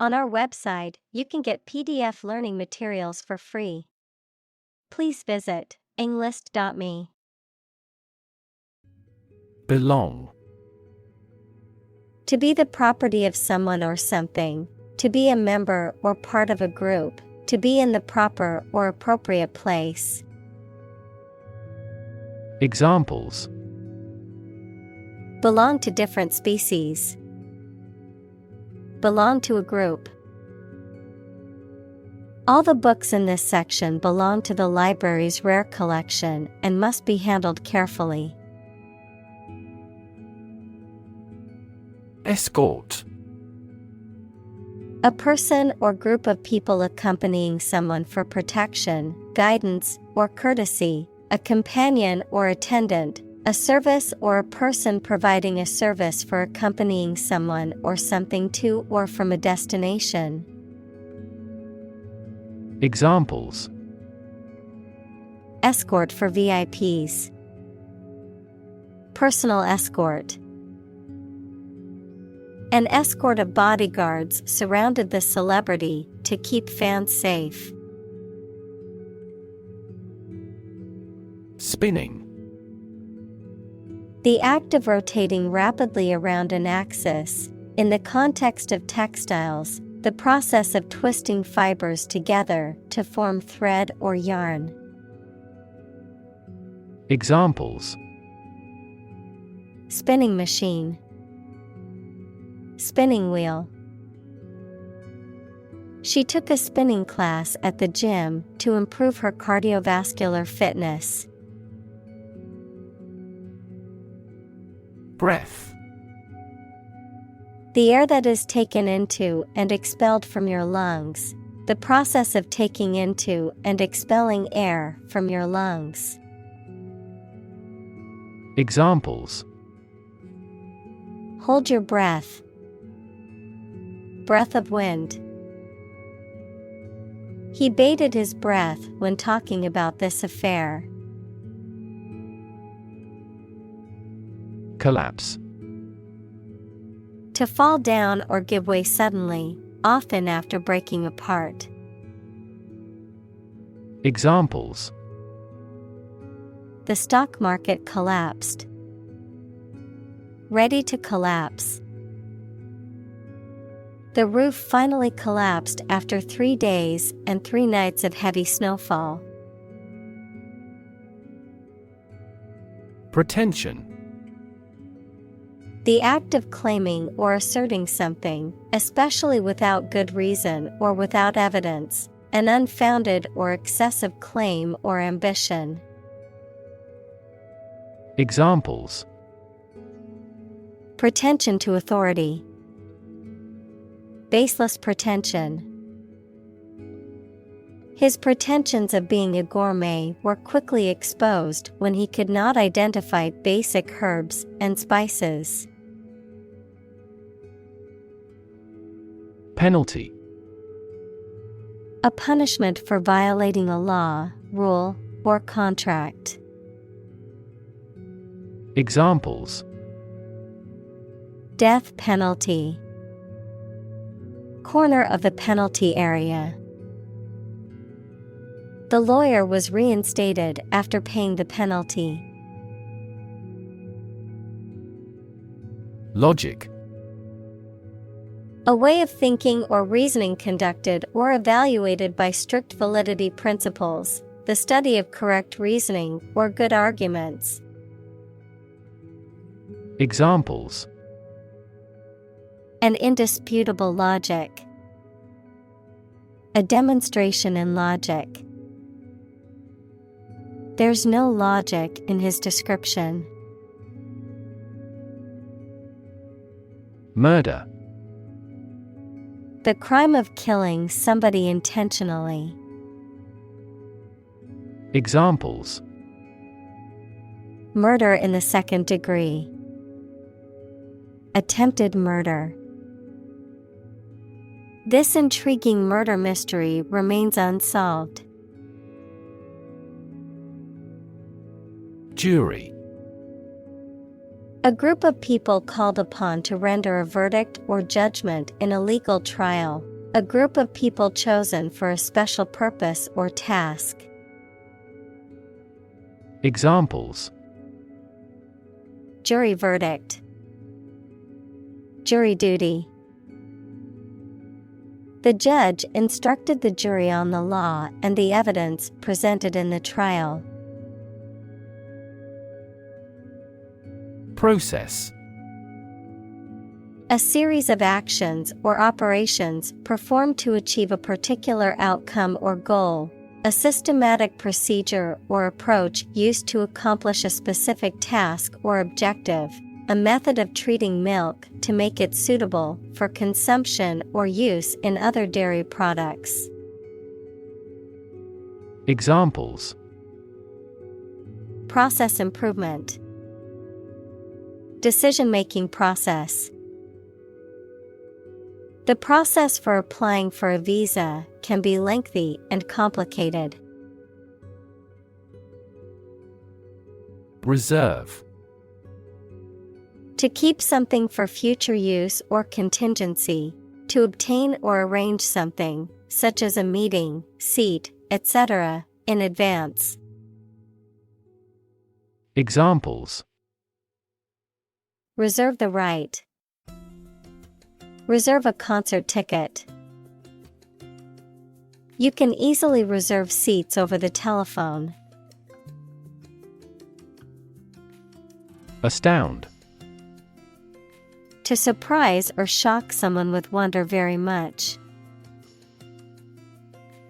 On our website, you can get PDF learning materials for free. Please visit englist.me. Belong. To be the property of someone or something, to be a member or part of a group, to be in the proper or appropriate place. Examples: Belong to different species. Belong to a group. All the books in this section belong to the library's rare collection and must be handled carefully. Escort. A person or group of people accompanying someone for protection, guidance, or courtesy, a companion or attendant, a service or a person providing a service for accompanying someone or something to or from a destination. Examples: Escort for VIPs. Personal escort. An escort of bodyguards surrounded the celebrity to keep fans safe. Spinning. The act of rotating rapidly around an axis. In the context of textiles, the process of twisting fibers together to form thread or yarn. Examples: Spinning machine. Spinning wheel. She took a spinning class at the gym to improve her cardiovascular fitness. Breath. The air that is taken into and expelled from your lungs. The process of taking into and expelling air from your lungs. Examples: Hold your breath. Breath of wind. He bated his breath when talking about this affair. Collapse. To fall down or give way suddenly, often after breaking apart. Examples: The stock market collapsed. Ready to collapse. The roof finally collapsed after 3 days and 3 nights of heavy snowfall. Pretension. The act of claiming or asserting something, especially without good reason or without evidence, an unfounded or excessive claim or ambition. Examples: Pretension to authority. Baseless pretension. His pretensions of being a gourmet were quickly exposed when he could not identify basic herbs and spices. Penalty. A punishment for violating a law, rule, or contract. Examples: Death penalty. Corner of the penalty area. The lawyer was reinstated after paying the penalty. Logic. A way of thinking or reasoning conducted or evaluated by strict validity principles, the study of correct reasoning or good arguments. Examples: An indisputable logic. A demonstration in logic. There's no logic in his description. Murder. The crime of killing somebody intentionally. Examples: Murder in the second degree. Attempted murder. This intriguing murder mystery remains unsolved. Jury. A group of people called upon to render a verdict or judgment in a legal trial, A group of people chosen for a special purpose or task. Examples: Jury verdict. Jury duty. The judge instructed the jury on the law and the evidence presented in the trial. Process: A series of actions or operations performed to achieve a particular outcome or goal. A systematic procedure or approach used to accomplish a specific task or objective. A method of treating milk to make it suitable for consumption or use in other dairy products. Examples: Process improvement. Decision-making process. The process for applying for a visa can be lengthy and complicated. Reserve: To keep something for future use or contingency, to obtain or arrange something, such as a meeting, seat, etc., in advance. Examples: Reserve the right. Reserve a concert ticket. You can easily reserve seats over the telephone. Astound: To surprise or shock someone with wonder very much.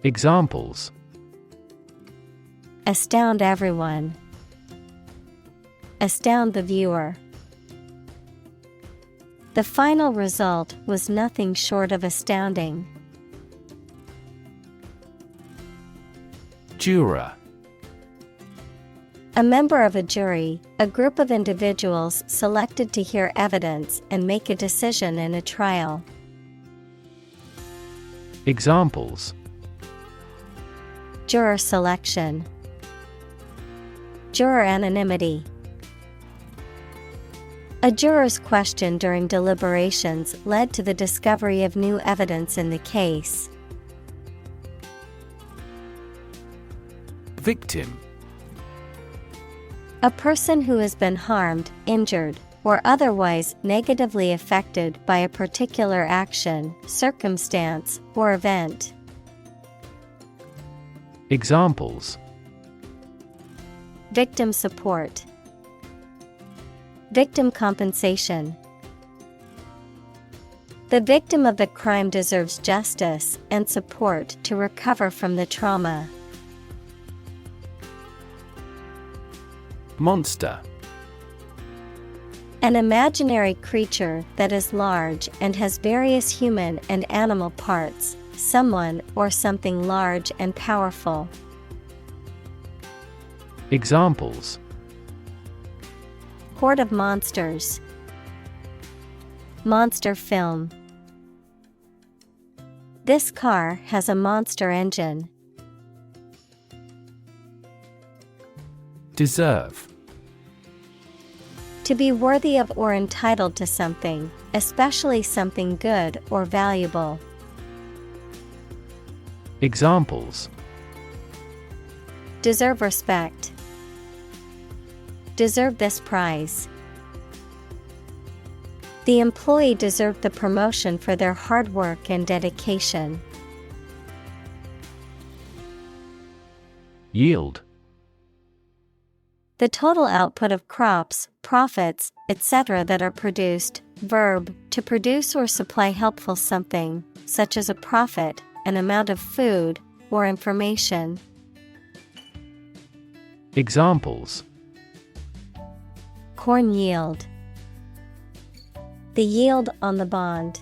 Examples: Astound everyone. Astound the viewer. The final result was nothing short of astounding. Juror: A member of a jury, a group of individuals selected to hear evidence and make a decision in a trial. Examples: Juror selection. Juror anonymity. A juror's question during deliberations led to the discovery of new evidence in the case. Victim: A person who has been harmed, injured, or otherwise negatively affected by a particular action, circumstance, or event. Examples: Victim support. Victim compensation. The victim of the crime deserves justice and support to recover from the trauma. Monster: An imaginary creature that is large and has various human and animal parts, someone or something large and powerful. Examples: Horde of monsters. Monster film. This car has a monster engine. Deserve: To be worthy of or entitled to something, especially something good or valuable. Examples: Deserve respect. Deserve this prize. The employee deserved the promotion for their hard work and dedication. Yield: The total output of crops, profits, etc. that are produced. Verb, to produce or supply helpful something, such as a profit, an amount of food, or information. Examples: Corn yield. The yield on the bond.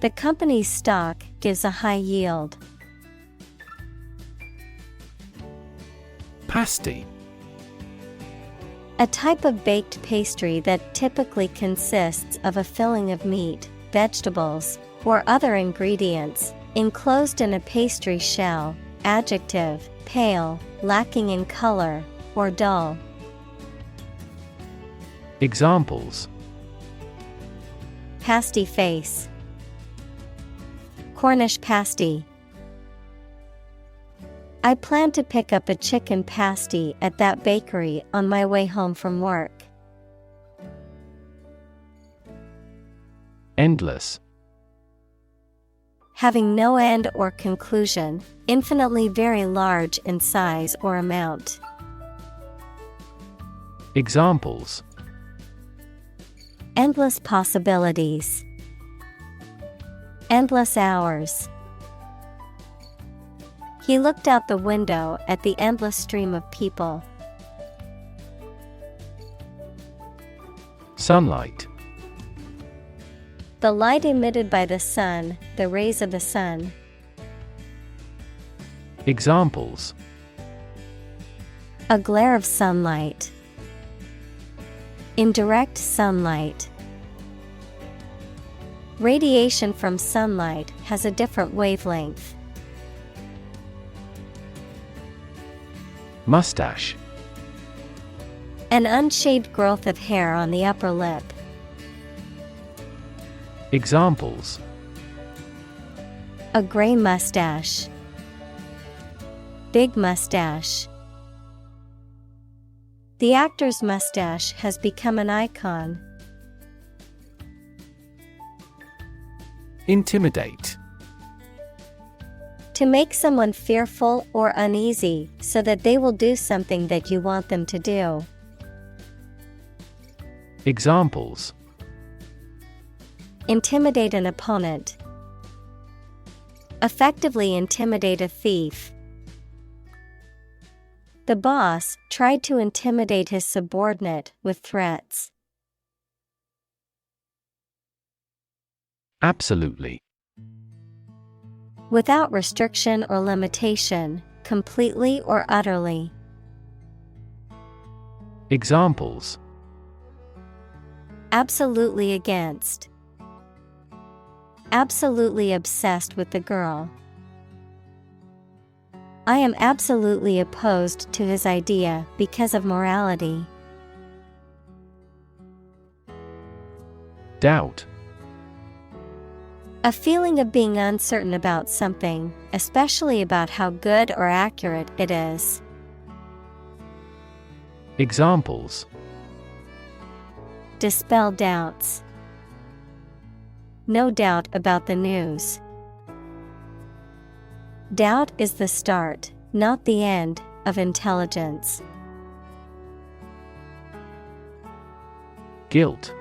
The company's stock gives a high yield. Pasty: A type of baked pastry that typically consists of a filling of meat, vegetables, or other ingredients, enclosed in a pastry shell. Adjective, pale, lacking in color, or dull. Examples: Pasty face. Cornish pasty. I plan to pick up a chicken pasty at that bakery on my way home from work. Endless. Having no end or conclusion, infinitely very large in size or amount. Examples: Endless possibilities. Endless hours. He looked out the window at the endless stream of people. Sunlight. The light emitted by the sun, the rays of the sun. Examples: A glare of sunlight. In direct sunlight. Radiation from sunlight has a different wavelength. Mustache. An unshaved growth of hair on the upper lip. Examples: A gray mustache. Big mustache. The actor's mustache has become an icon. Intimidate. To make someone fearful or uneasy so that they will do something that you want them to do. Examples: Intimidate an opponent. Effectively intimidate a thief. The boss tried to intimidate his subordinate with threats. Absolutely. Without restriction or limitation, completely or utterly. Examples: Absolutely against. Absolutely obsessed with the girl. I am absolutely opposed to his idea because of morality. Doubt. A feeling of being uncertain about something, especially about how good or accurate it is. Examples: Dispel doubts. No doubt about the news. Doubt is the start, not the end, of intelligence. Guilt.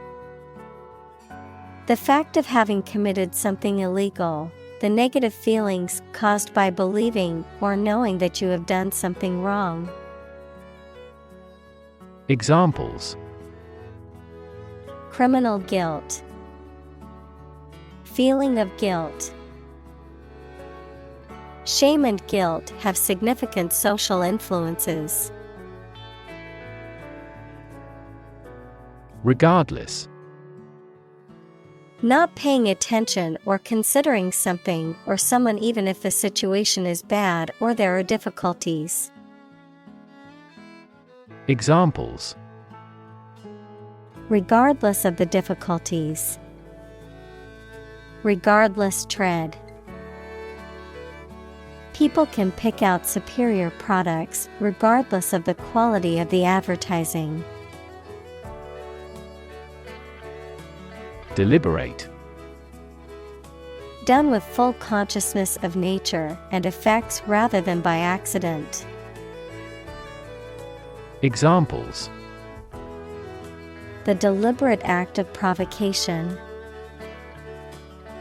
The fact of having committed something illegal, the negative feelings caused by believing or knowing that you have done something wrong. Examples: Criminal guilt. Feeling of guilt. Shame and guilt have significant social influences. Regardless. Not paying attention or considering something or someone even if the situation is bad or there are difficulties. Examples: Regardless of the difficulties. Regardless tread. People can pick out superior products regardless of the quality of the advertising. Deliberate. Done with full consciousness of nature and effects rather than by accident. Examples: The deliberate act of provocation.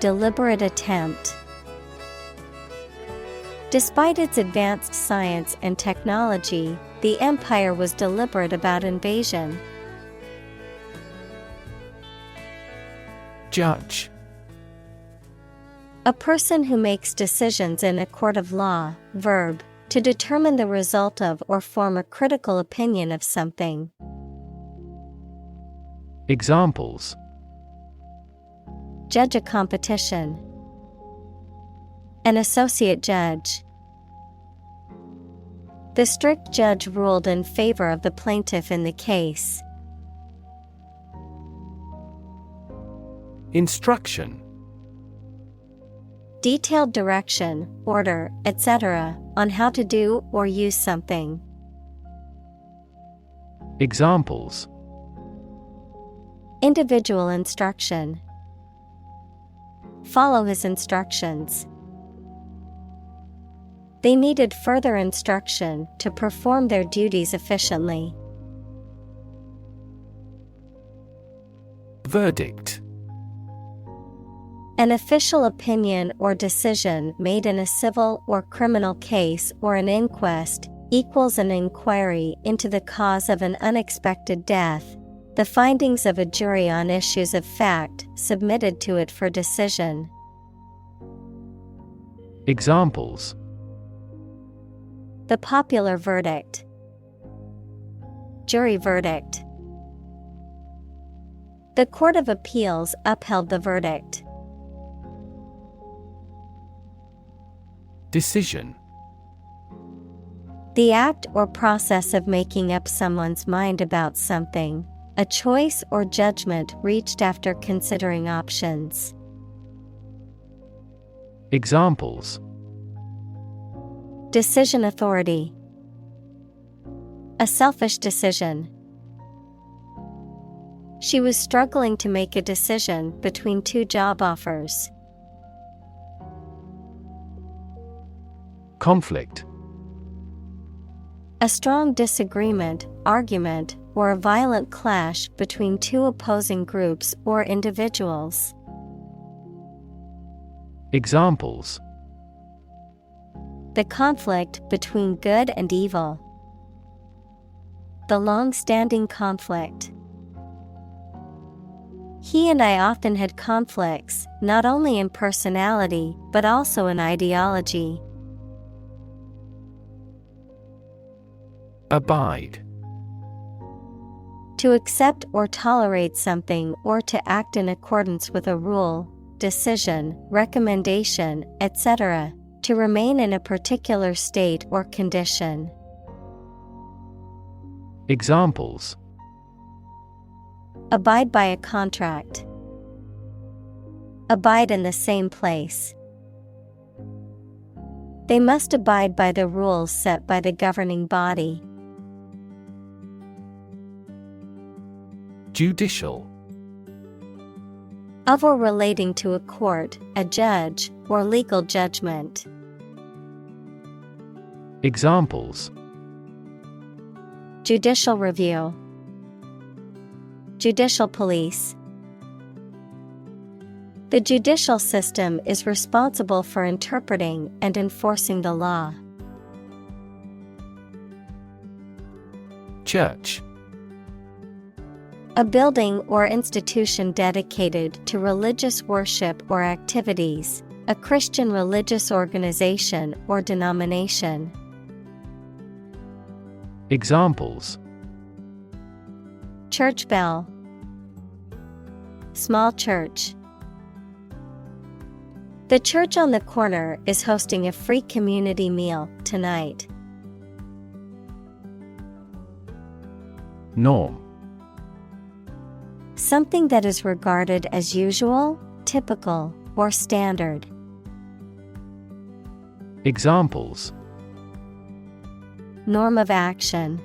Deliberate attempt. Despite its advanced science and technology, the empire was deliberate about invasion. Judge. A person who makes decisions in a court of law. Verb, to determine the result of or form a critical opinion of something. Examples: Judge a competition. An associate judge. The strict judge ruled in favor of the plaintiff in the case. Instruction. Detailed direction, order, etc., on how to do or use something. Examples: Individual instruction. Follow his instructions. They needed further instruction to perform their duties efficiently. Verdict: An official opinion or decision made in a civil or criminal case or an inquest, equals an inquiry into the cause of an unexpected death, the findings of a jury on issues of fact submitted to it for decision. Examples: The popular verdict. Jury verdict. The Court of Appeals upheld the verdict. Decision: The act or process of making up someone's mind about something, a choice or judgment reached after considering options. Examples: Decision authority. A selfish decision. She was struggling to make a decision between two job offers. Conflict: A strong disagreement, argument, or a violent clash between two opposing groups or individuals. Examples: The conflict between good and evil. The long-standing conflict. He and I often had conflicts, not only in personality, but also in ideology. Abide: To accept or tolerate something or to act in accordance with a rule, decision, recommendation, etc., to remain in a particular state or condition. Examples: Abide by a contract. Abide in the same place. They must abide by the rules set by the governing body. Judicial: Of or relating to a court, a judge, or legal judgment. Examples: Judicial review. Judicial police. The judicial system is responsible for interpreting and enforcing the law. Church: A building or institution dedicated to religious worship or activities, a Christian religious organization or denomination. Examples: Church bell. Small church. The church on the corner is hosting a free community meal tonight. Norm: Something that is regarded as usual, typical, or standard. Examples: Norm of action.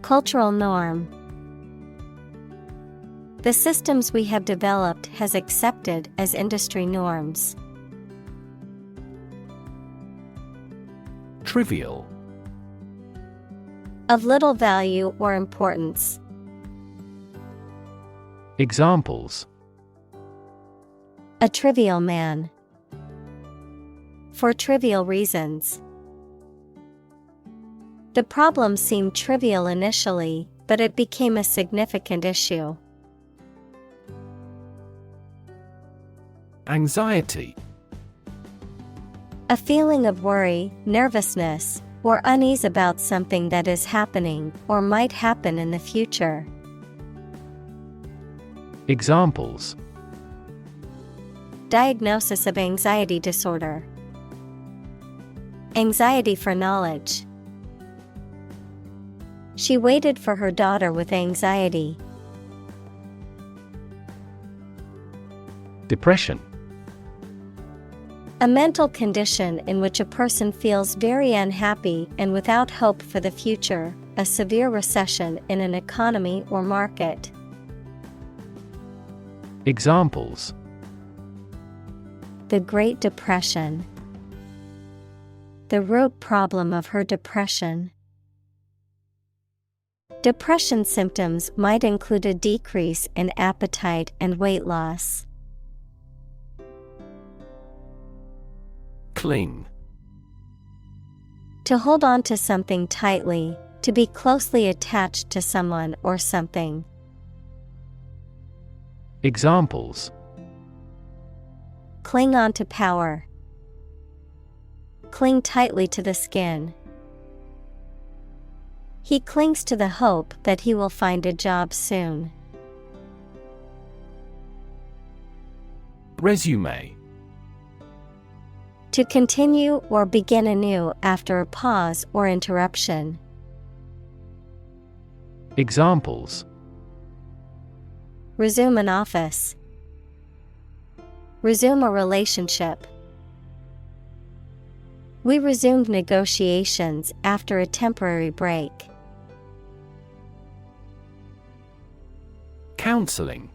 Cultural norm. The systems we have developed has accepted as industry norms. Trivial: Of little value or importance. Examples: A trivial man. For trivial reasons. The problem seemed trivial initially, but it became a significant issue. Anxiety: A feeling of worry, nervousness, or unease about something that is happening or might happen in the future. Examples: Diagnosis of anxiety disorder. Anxiety for knowledge. She waited for her daughter with anxiety. Depression: A mental condition in which a person feels very unhappy and without hope for the future, a severe recession in an economy or market. Examples: The Great Depression. The root problem of her depression. Depression symptoms might include a decrease in appetite and weight loss. Cling. To hold on to something tightly, to be closely attached to someone or something. Examples: Cling on to power. Cling tightly to the skin. He clings to the hope that he will find a job soon. Resume. To continue or begin anew after a pause or interruption. Examples: Resume an office. Resume a relationship. We resumed negotiations after a temporary break. Counseling.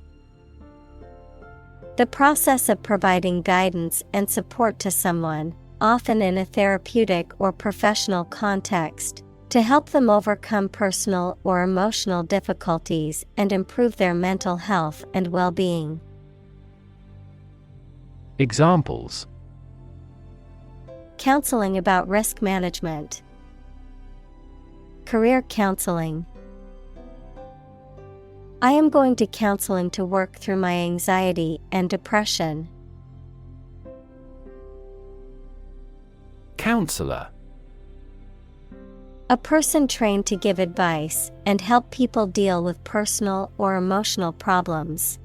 The process of providing guidance and support to someone, often in a therapeutic or professional context, to help them overcome personal or emotional difficulties and improve their mental health and well-being. Examples: Counseling about risk management. Career counseling. I am going to counseling to work through my anxiety and depression. Counselor. A person trained to give advice and help people deal with personal or emotional problems.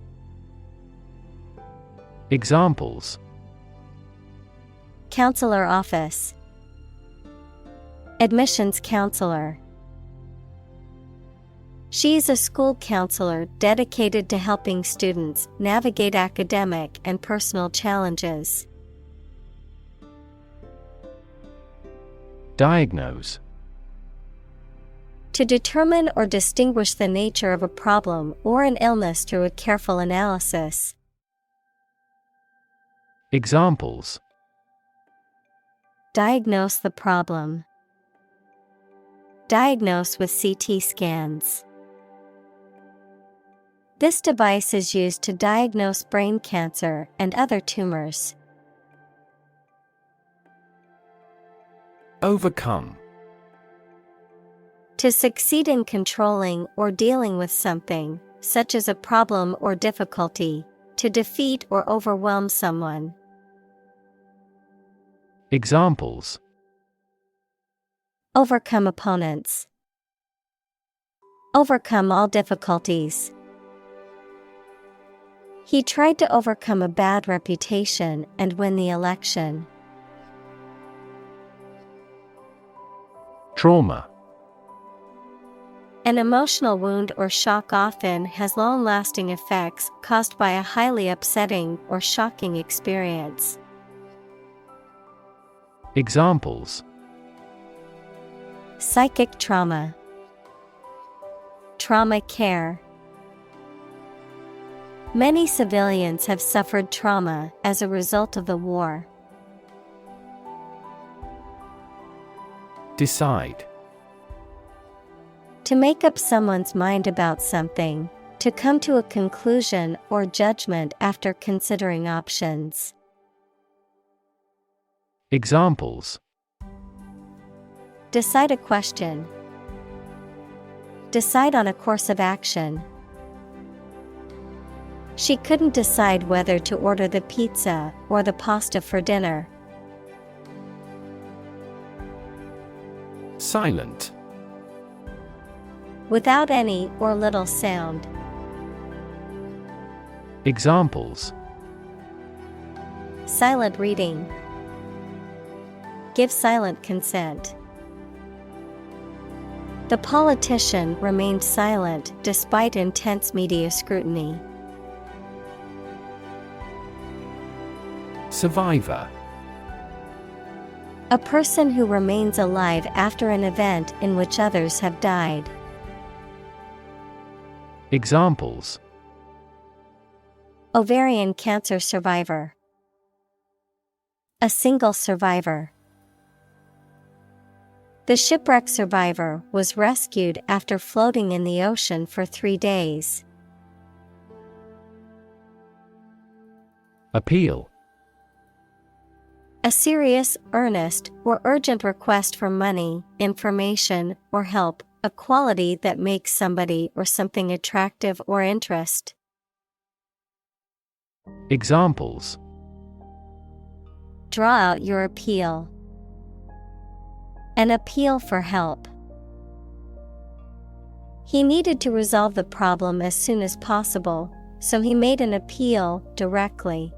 Examples: Counselor office. Admissions counselor. She is a school counselor dedicated to helping students navigate academic and personal challenges. Diagnose. To determine or distinguish the nature of a problem or an illness through a careful analysis. Examples: Diagnose the problem. Diagnose with CT scans. This device is used to diagnose brain cancer and other tumors. Overcome. To succeed in controlling or dealing with something, such as a problem or difficulty, to defeat or overwhelm someone. Examples: Overcome opponents. Overcome all difficulties. He tried to overcome a bad reputation and win the election. Trauma. An emotional wound or shock often has long-lasting effects caused by a highly upsetting or shocking experience. Examples: Psychic trauma. Trauma care. Many civilians have suffered trauma as a result of the war. Decide. To make up someone's mind about something, to come to a conclusion or judgment after considering options. Examples: Decide a question. Decide on a course of action. She couldn't decide whether to order the pizza or the pasta for dinner. Silent. Without any or little sound. Examples: Silent reading. Give silent consent. The politician remained silent despite intense media scrutiny. Survivor. A person who remains alive after an event in which others have died. Examples: Ovarian cancer survivor. A single survivor. The shipwreck survivor was rescued after floating in the ocean for 3 days. Appeal. A serious, earnest, or urgent request for money, information, or help, a quality that makes somebody or something attractive or interest. Examples: Draw out your appeal. An appeal for help. He needed to resolve the problem as soon as possible, so he made an appeal directly.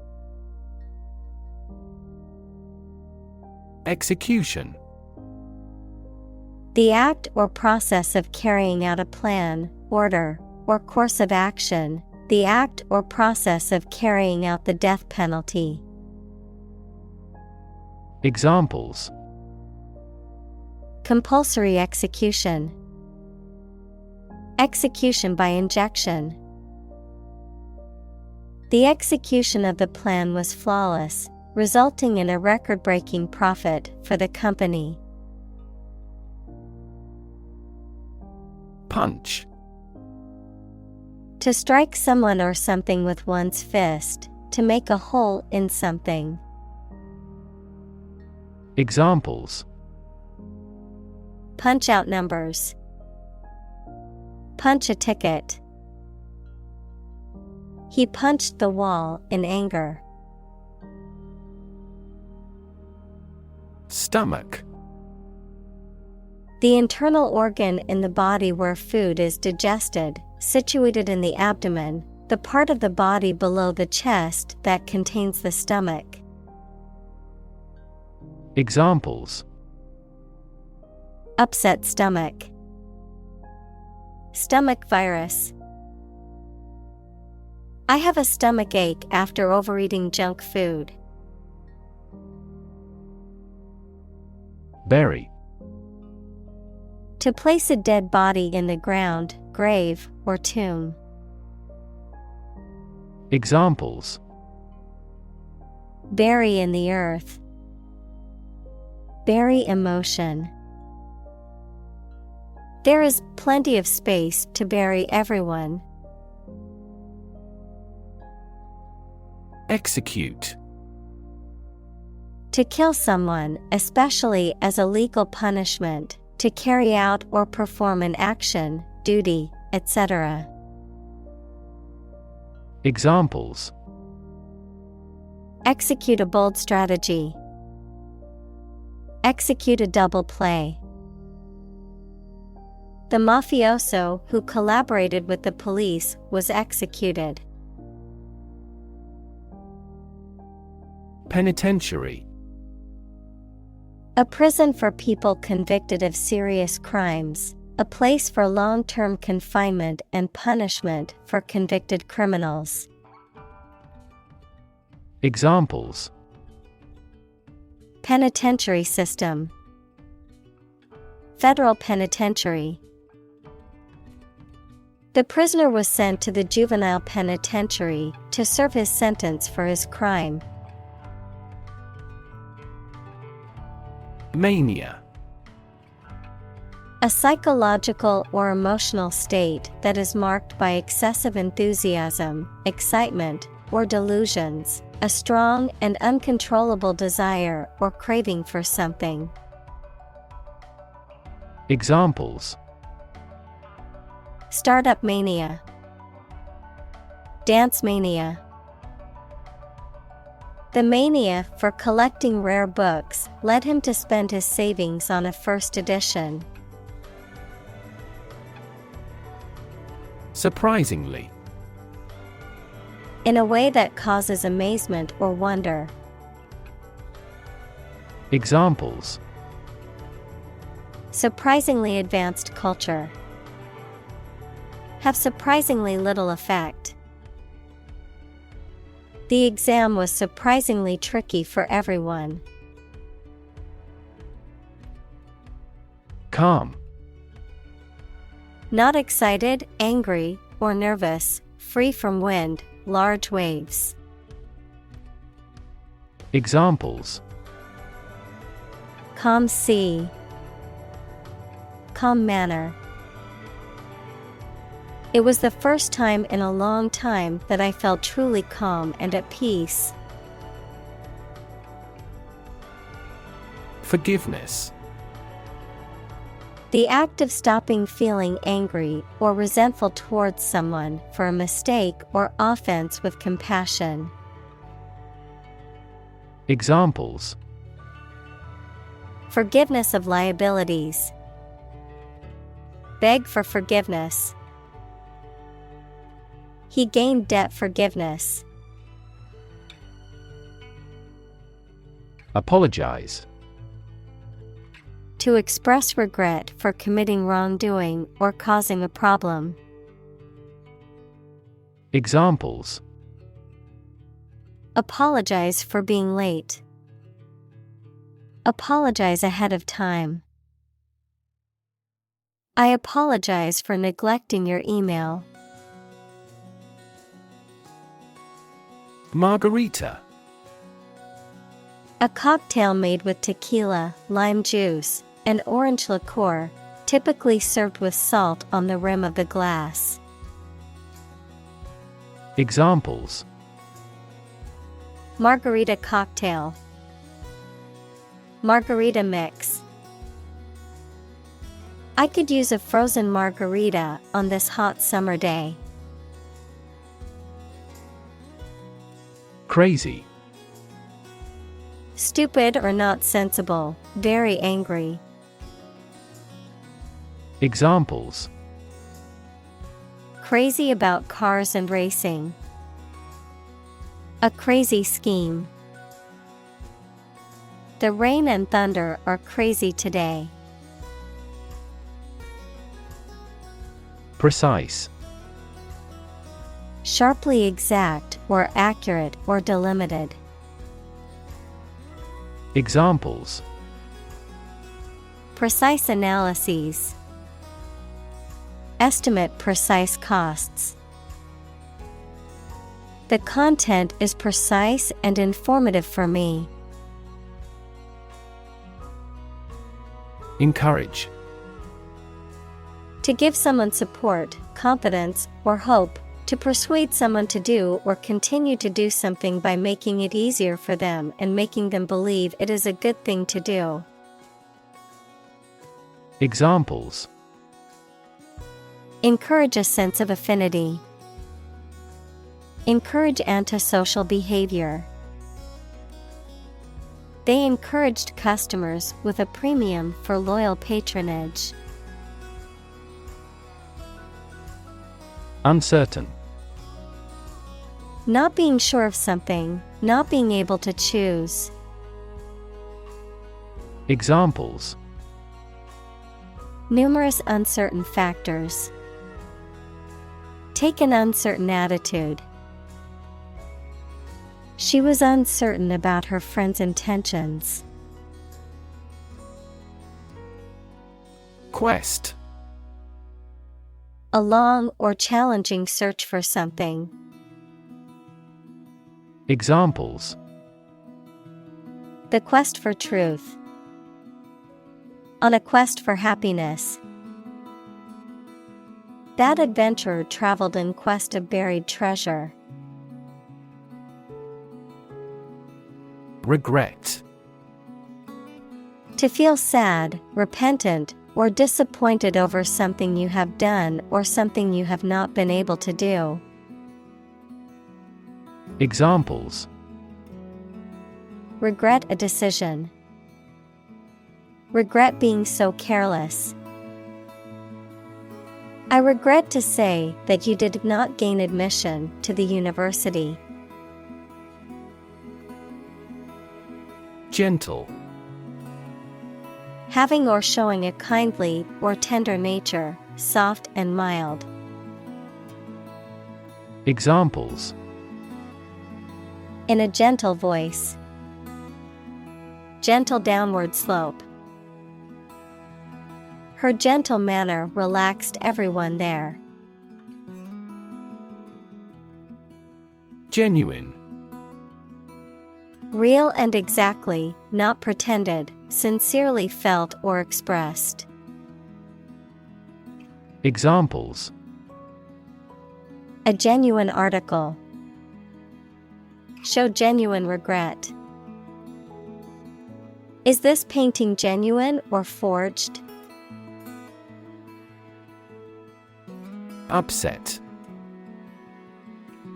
Execution. The act or process of carrying out a plan, order, or course of action, the act or process of carrying out the death penalty. Examples: Compulsory execution. Execution by injection. The execution of the plan was flawless, resulting in a record-breaking profit for the company. Punch. To strike someone or something with one's fist, to make a hole in something. Examples: Punch out numbers. Punch a ticket. He punched the wall in anger. Stomach. The internal organ in the body where food is digested, situated in the abdomen, the part of the body below the chest that contains the stomach. Examples: Upset stomach. Stomach virus. I have a stomach ache after overeating junk food. Bury. To place a dead body in the ground, grave, or tomb. Examples: Bury in the earth. Bury emotion. There is plenty of space to bury everyone. Execute. To kill someone, especially as a legal punishment, to carry out or perform an action, duty, etc. Examples: Execute a bold strategy. Execute a double play. The mafioso who collaborated with the police was executed. Penitentiary. A prison for people convicted of serious crimes, a place for long-term confinement and punishment for convicted criminals. Examples: Penitentiary system. Federal penitentiary. The prisoner was sent to the juvenile penitentiary to serve his sentence for his crime. Mania. A psychological or emotional state that is marked by excessive enthusiasm, excitement, or delusions, a strong and uncontrollable desire or craving for something. Examples: Startup mania. Dance mania. The mania for collecting rare books led him to spend his savings on a first edition. Surprisingly. In a way that causes amazement or wonder. Examples: Surprisingly advanced culture. Have surprisingly little effect. The exam was surprisingly tricky for everyone. Calm. Not excited, angry, or nervous, free from wind, large waves. Examples: Calm sea. Calm manner. It was the first time in a long time that I felt truly calm and at peace. Forgiveness. The act of stopping feeling angry or resentful towards someone for a mistake or offense with compassion. Examples: Forgiveness of liabilities. Beg for forgiveness. He gained debt forgiveness. Apologize. To express regret for committing wrongdoing or causing a problem. Examples: Apologize for being late. Apologize ahead of time. I apologize for neglecting your email. Margarita. A cocktail made with tequila, lime juice, and orange liqueur, typically served with salt on the rim of the glass. Examples: Margarita cocktail. Margarita mix. I could use a frozen margarita on this hot summer day. Crazy. Stupid or not sensible, very angry. Examples: Crazy about cars and racing. A crazy scheme. The rain and thunder are crazy today. Precise. Sharply exact or accurate or delimited. Examples: Precise analyses. Estimate precise costs. The content is precise and informative for me. Encourage. To give someone support, confidence, or hope. To persuade someone to do or continue to do something by making it easier for them and making them believe it is a good thing to do. Examples: Encourage a sense of affinity. Encourage antisocial behavior. They encouraged customers with a premium for loyal patronage. Uncertain. Not being sure of something, not being able to choose. Examples: Numerous uncertain factors. Take an uncertain attitude. She was uncertain about her friend's intentions. Quest. A long or challenging search for something. Examples: The quest for truth. On a quest for happiness. That adventurer traveled in quest of buried treasure. Regret. To feel sad, repentant, or disappointed over something you have done or something you have not been able to do. Examples: Regret a decision. Regret being so careless. I regret to say that you did not gain admission to the university. Gentle. Having or showing a kindly or tender nature, soft and mild. Examples: In a gentle voice. Gentle downward slope. Her gentle manner relaxed everyone there. Genuine. Real and exactly, not pretended, sincerely felt or expressed. Examples: A genuine article. Show genuine regret. Is this painting genuine or forged? Upset.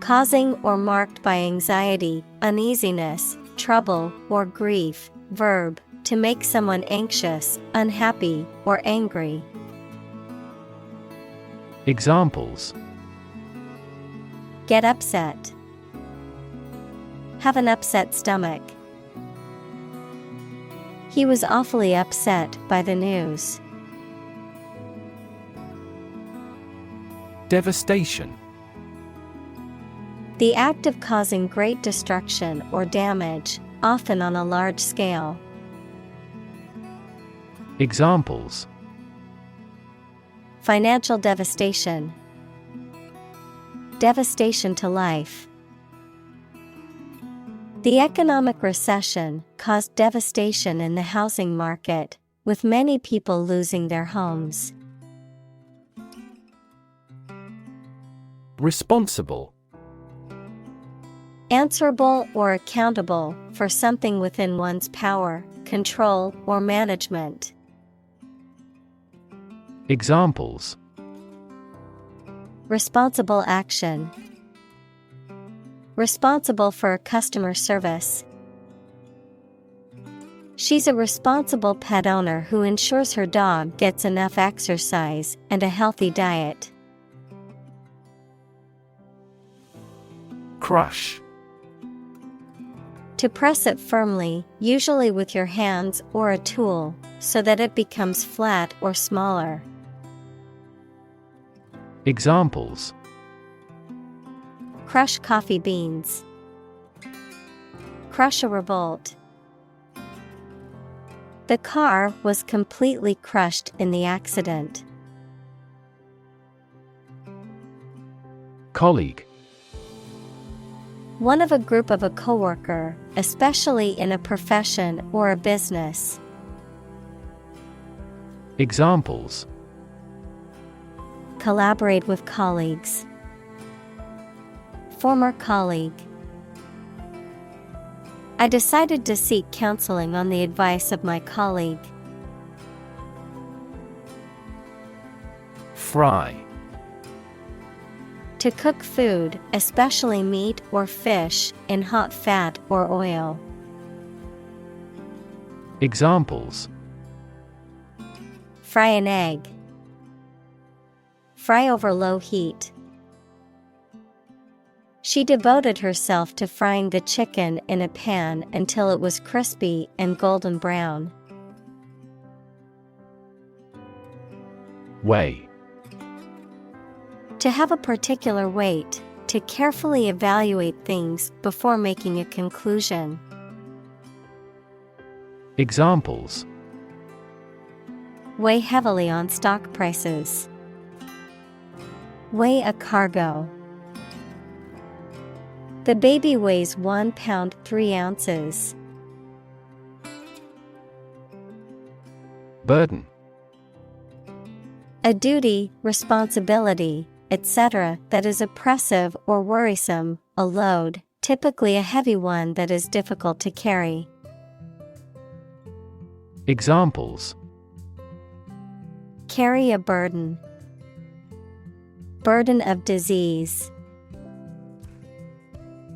Causing or marked by anxiety, uneasiness, trouble, or grief. Verb, to make someone anxious, unhappy, or angry. Examples: Get upset. Have an upset stomach. He was awfully upset by the news. Devastation. The act of causing great destruction or damage, often on a large scale. Examples: Financial devastation. Devastation to life. The economic recession caused devastation in the housing market, with many people losing their homes. Responsible. Answerable or accountable for something within one's power, control, or management. Examples: Responsible action. Responsible for customer service. She's a responsible pet owner who ensures her dog gets enough exercise and a healthy diet. Crush. To press it firmly, usually with your hands or a tool, so that it becomes flat or smaller. Examples: Crush coffee beans. Crush a revolt. The car was completely crushed in the accident. Colleague. One of a group of a coworker, especially in a profession or a business. Examples: Collaborate with colleagues. Former colleague. I decided to seek counseling on the advice of my colleague. Fry. To cook food, especially meat or fish, in hot fat or oil. Examples: Fry an egg. Fry over low heat. She devoted herself to frying the chicken in a pan until it was crispy and golden brown. Weigh. To have a particular weight, to carefully evaluate things before making a conclusion. Examples: Weigh heavily on stock prices. Weigh a cargo. The baby weighs 1 pound 3 ounces. Burden. A duty, responsibility, etc. that is oppressive or worrisome, a load, typically a heavy one that is difficult to carry. Examples: Carry a burden. Burden of disease.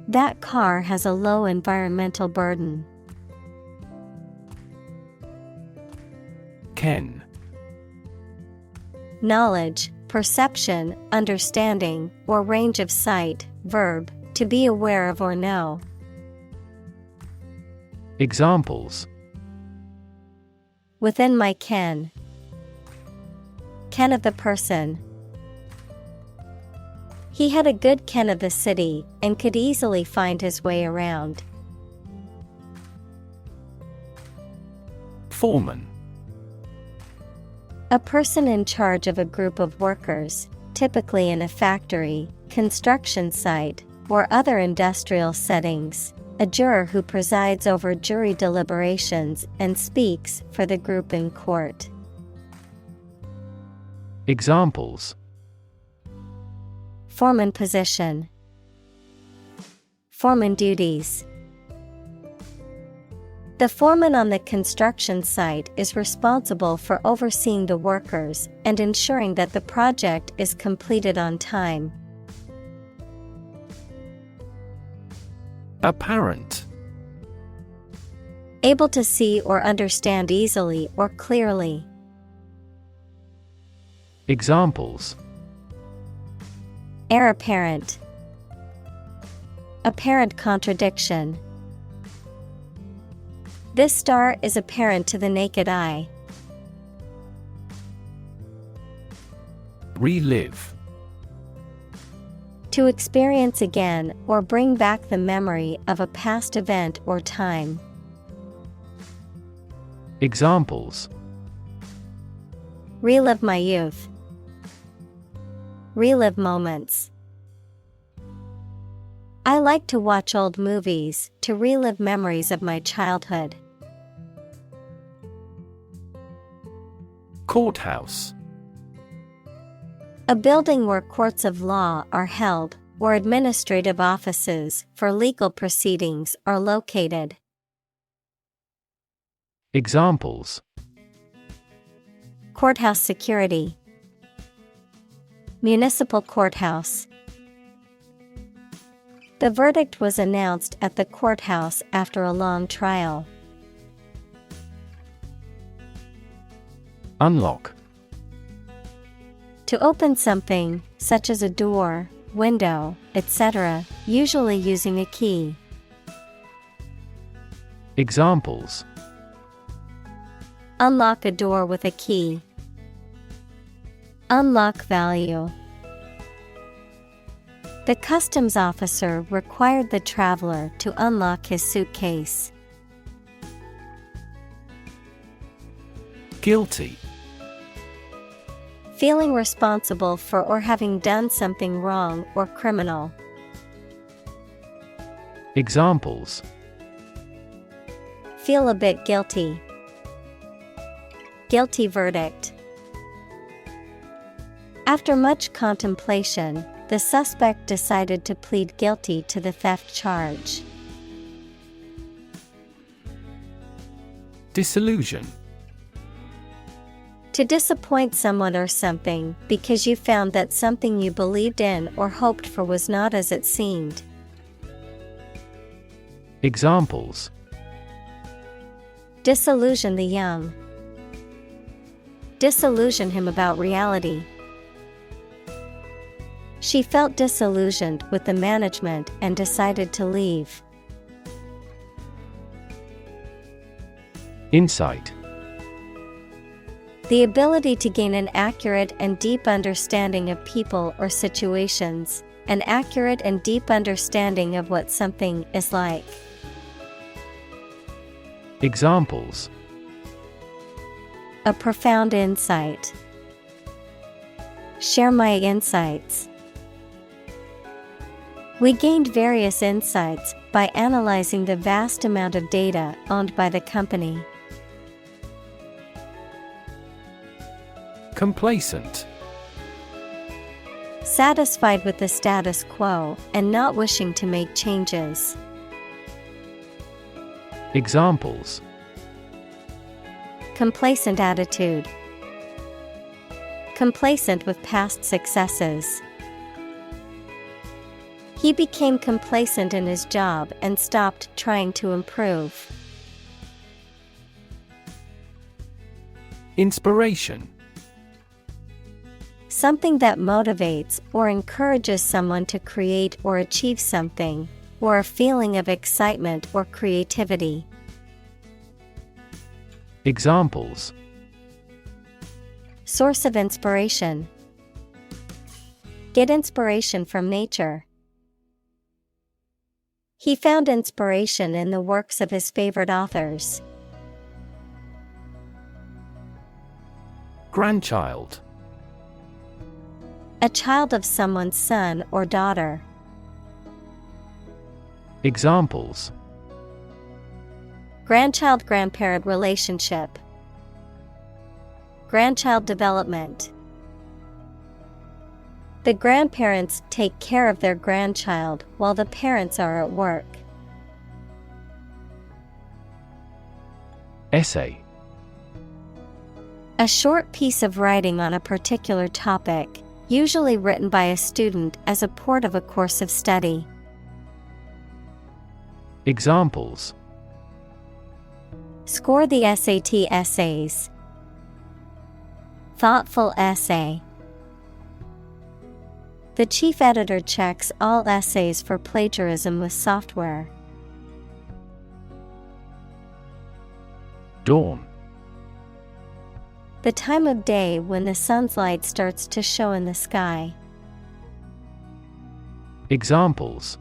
That car has a low environmental burden. Ken. Knowledge, perception, understanding, or range of sight. Verb, to be aware of or know. Examples: Within my ken. Ken of the person. He had a good ken of the city and could easily find his way around. Foreman. A person in charge of a group of workers, typically in a factory, construction site, or other industrial settings. A juror who presides over jury deliberations and speaks for the group in court. Examples: Foreman position. Foreman duties. The foreman on the construction site is responsible for overseeing the workers and ensuring that the project is completed on time. Apparent. Able to see or understand easily or clearly. Examples: Heir apparent. Apparent contradiction. This star is apparent to the naked eye. Relive. To experience again or bring back the memory of a past event or time. Examples: Relive my youth. Relive moments. I like to watch old movies to relive memories of my childhood. Courthouse. A building where courts of law are held, or administrative offices for legal proceedings are located. Examples: Courthouse security. Municipal courthouse. The verdict was announced at the courthouse after a long trial. Unlock. To open something, such as a door, window, etc., usually using a key. Examples: Unlock a door with a key. Unlock value. The customs officer required the traveler to unlock his suitcase. Guilty. Feeling responsible for or having done something wrong or criminal. Examples: Feel a bit guilty. Guilty verdict. After much contemplation, the suspect decided to plead guilty to the theft charge. Disillusion. To disappoint someone or something because you found that something you believed in or hoped for was not as it seemed. Examples: Disillusion the young. Disillusion him about reality. She felt disillusioned with the management and decided to leave. Insight. The ability to gain an accurate and deep understanding of people or situations, an accurate and deep understanding of what something is like. Examples: A profound insight. Share my insights. We gained various insights by analyzing the vast amount of data owned by the company. Complacent. Satisfied with the status quo and not wishing to make changes. Examples: Complacent attitude. Complacent with past successes. He became complacent in his job and stopped trying to improve. Inspiration. Something that motivates or encourages someone to create or achieve something, or a feeling of excitement or creativity. Examples: Source of inspiration. Get inspiration from nature. He found inspiration in the works of his favorite authors. Grandchild. A child of someone's son or daughter. Examples: Grandchild-grandparent relationship. Grandchild development. The grandparents take care of their grandchild while the parents are at work. Essay. A short piece of writing on a particular topic, usually written by a student as a part of a course of study. Examples: Score the SAT essays. Thoughtful essay. The chief editor checks all essays for plagiarism with software. Dawn. The time of day when the sun's light starts to show in the sky. Examples: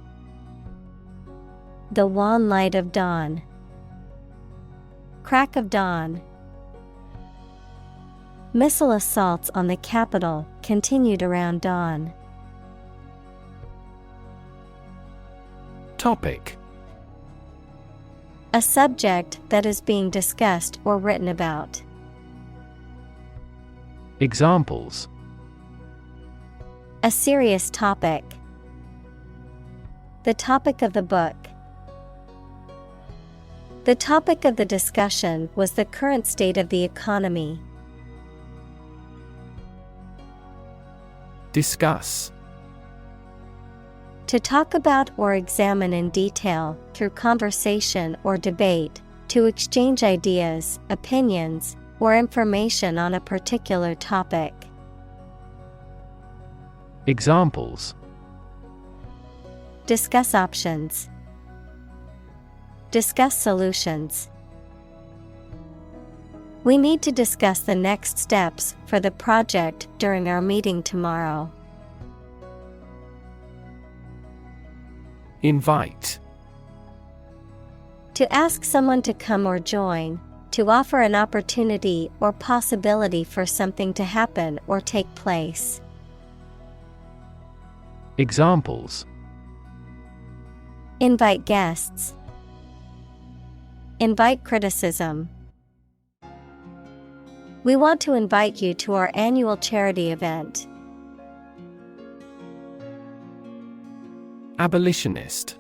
The wan light of dawn. Crack of dawn. Missile assaults on the capital continued around dawn. Topic. A subject that is being discussed or written about. Examples: A serious topic. The topic of the book. The topic of the discussion was the current state of the economy. Discuss. To talk about or examine in detail, through conversation or debate, to exchange ideas, opinions, or information on a particular topic. Examples: Discuss options. Discuss solutions. We need to discuss the next steps for the project during our meeting tomorrow. Invite. To ask someone to come or join, to offer an opportunity or possibility for something to happen or take place. Examples: Invite guests. Invite criticism. We want to invite you to our annual charity event. Abolitionist.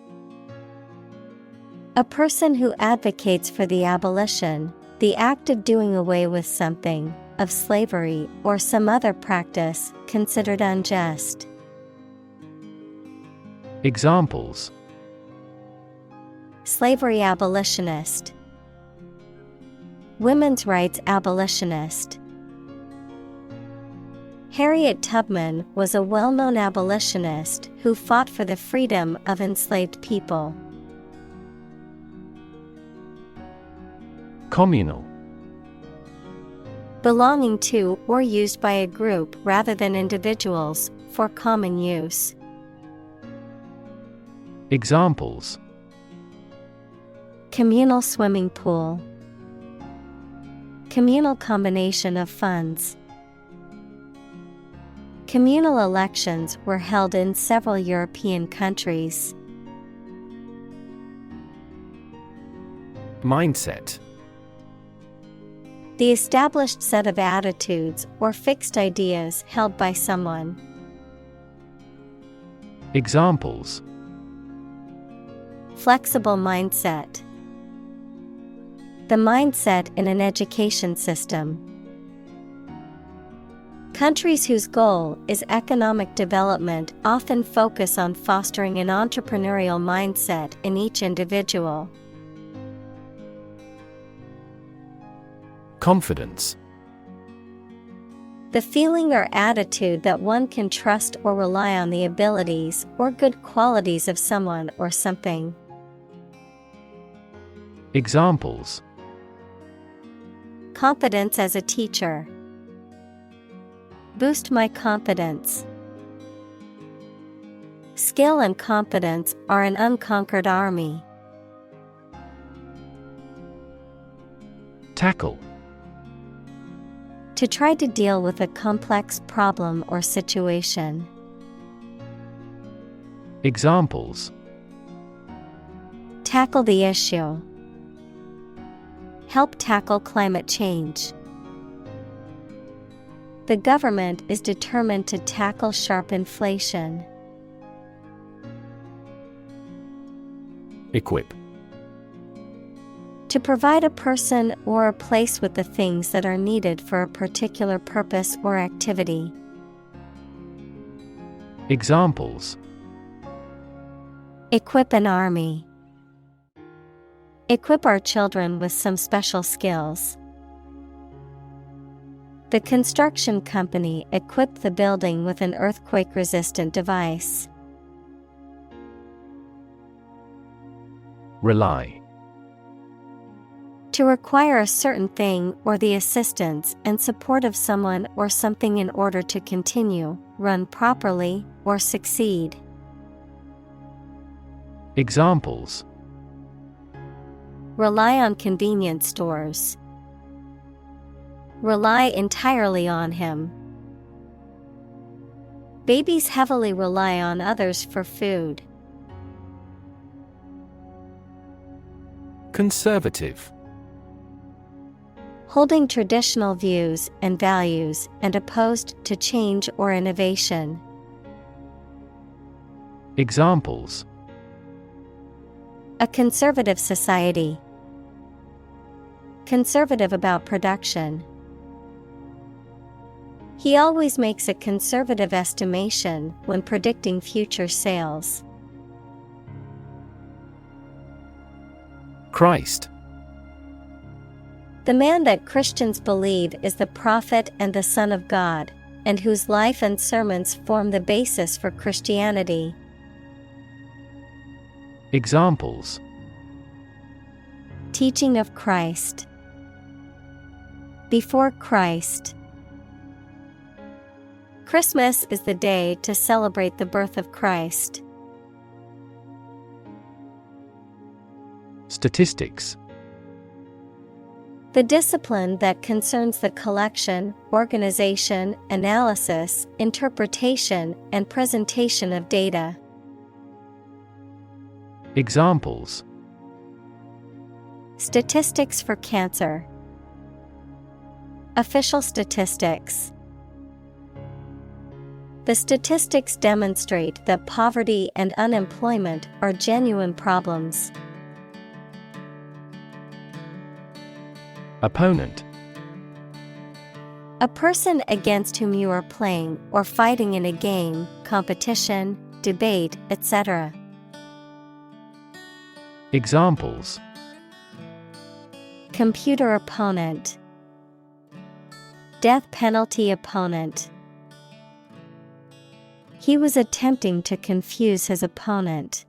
A person who advocates for the abolition, the act of doing away with something, of slavery or some other practice considered unjust. Examples: Slavery abolitionist. Women's rights abolitionist. Harriet Tubman was a well-known abolitionist who fought for the freedom of enslaved people. Communal. Belonging to or used by a group rather than individuals, for common use. Examples: Communal swimming pool. Communal combination of funds. Communal elections were held in several European countries. Mindset. The established set of attitudes or fixed ideas held by someone. Examples: Flexible mindset. The mindset in an education system. Countries whose goal is economic development often focus on fostering an entrepreneurial mindset in each individual. Confidence. The feeling or attitude that one can trust or rely on the abilities or good qualities of someone or something. Examples: Confidence as a teacher. Boost my confidence. Skill and confidence are an unconquered army. To To try to deal with a complex problem or situation. Examples: Tackle the issue. Help tackle climate change. The government is determined to tackle sharp inflation. Equip. To provide a person or a place with the things that are needed for a particular purpose or activity. Examples: Equip an army. Equip our children with some special skills. The construction company equipped the building with an earthquake-resistant device. Rely. To require a certain thing or the assistance and support of someone or something in order to continue, run properly, or succeed. Examples: Rely on convenience stores. Rely entirely on him. Babies heavily rely on others for food. Conservative. Holding traditional views and values and opposed to change or innovation. Examples: A conservative society. Conservative about production. He always makes a conservative estimation when predicting future sales. Christ. The man that Christians believe is the prophet and the Son of God, and whose life and sermons form the basis for Christianity. Examples: Teaching of Christ. Before Christ. Christmas is the day to celebrate the birth of Christ. Statistics. The discipline that concerns the collection, organization, analysis, interpretation, and presentation of data. Examples: Statistics for cancer. Official statistics. The statistics demonstrate that poverty and unemployment are genuine problems. Opponent. A person against whom you are playing or fighting in a game, competition, debate, etc. Examples: Computer opponent. Death penalty opponent. He was attempting to confuse his opponent.